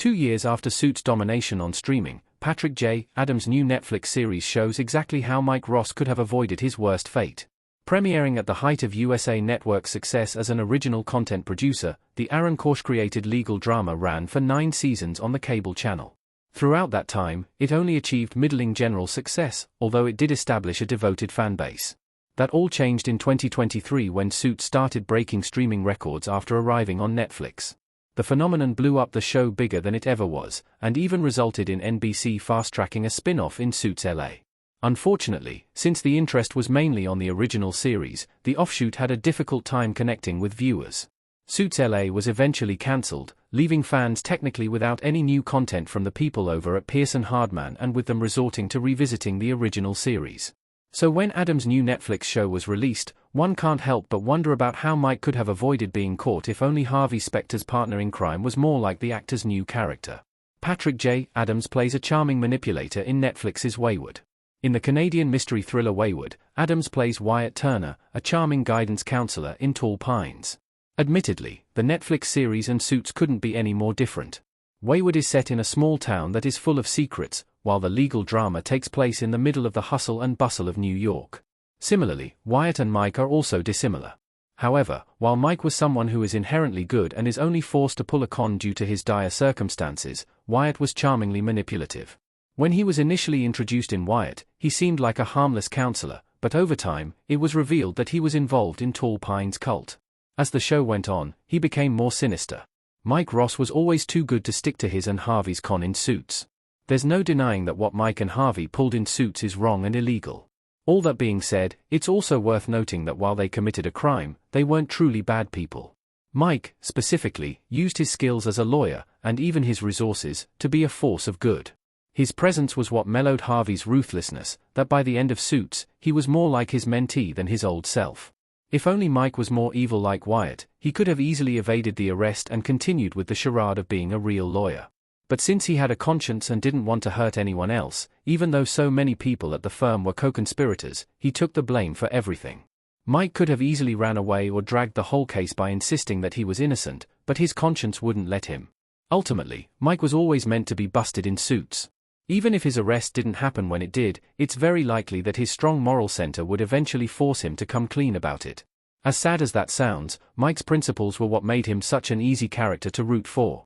2 years after Suits' domination on streaming, Patrick J. Adams' new Netflix series shows exactly how Mike Ross could have avoided his worst fate. Premiering at the height of USA Network's success as an original content producer, the Aaron Korsh-created legal drama ran for 9 seasons on the cable channel. Throughout that time, it only achieved middling general success, although it did establish a devoted fanbase. That all changed in 2023 when Suits started breaking streaming records after arriving on Netflix. The phenomenon blew up the show bigger than it ever was, and even resulted in NBC fast-tracking a spin-off in Suits LA. Unfortunately, since the interest was mainly on the original series, the offshoot had a difficult time connecting with viewers. Suits LA was eventually cancelled, leaving fans technically without any new content from the people over at Pearson-Hardman and with them resorting to revisiting the original series. So when Adams' new Netflix show was released, one can't help but wonder about how Mike could have avoided being caught if only Harvey Specter's partner in crime was more like the actor's new character. Patrick J. Adams plays a charming manipulator in Netflix's Wayward. In the Canadian mystery thriller Wayward, Adams plays Wyatt Turner, a charming guidance counselor in Tall Pines. Admittedly, the Netflix series and Suits couldn't be any more different. Wayward is set in a small town that is full of secrets, while the legal drama takes place in the middle of the hustle and bustle of New York. Similarly, Wyatt and Mike are also dissimilar. However, while Mike was someone who is inherently good and is only forced to pull a con due to his dire circumstances, Wyatt was charmingly manipulative. When he was initially introduced in Wyatt, he seemed like a harmless counselor, but over time, it was revealed that he was involved in Tall Pines' cult. As the show went on, he became more sinister. Mike Ross was always too good to stick to his and Harvey's con in Suits. There's no denying that what Mike and Harvey pulled in Suits is wrong and illegal. All that being said, it's also worth noting that while they committed a crime, they weren't truly bad people. Mike, specifically, used his skills as a lawyer, and even his resources, to be a force of good. His presence was what mellowed Harvey's ruthlessness, that by the end of Suits, he was more like his mentee than his old self. If only Mike was more evil like Wyatt, he could have easily evaded the arrest and continued with the charade of being a real lawyer. But since he had a conscience and didn't want to hurt anyone else, even though so many people at the firm were co-conspirators, he took the blame for everything. Mike could have easily ran away or dragged the whole case by insisting that he was innocent, but his conscience wouldn't let him. Ultimately, Mike was always meant to be busted in Suits. Even if his arrest didn't happen when it did, it's very likely that his strong moral center would eventually force him to come clean about it. As sad as that sounds, Mike's principles were what made him such an easy character to root for.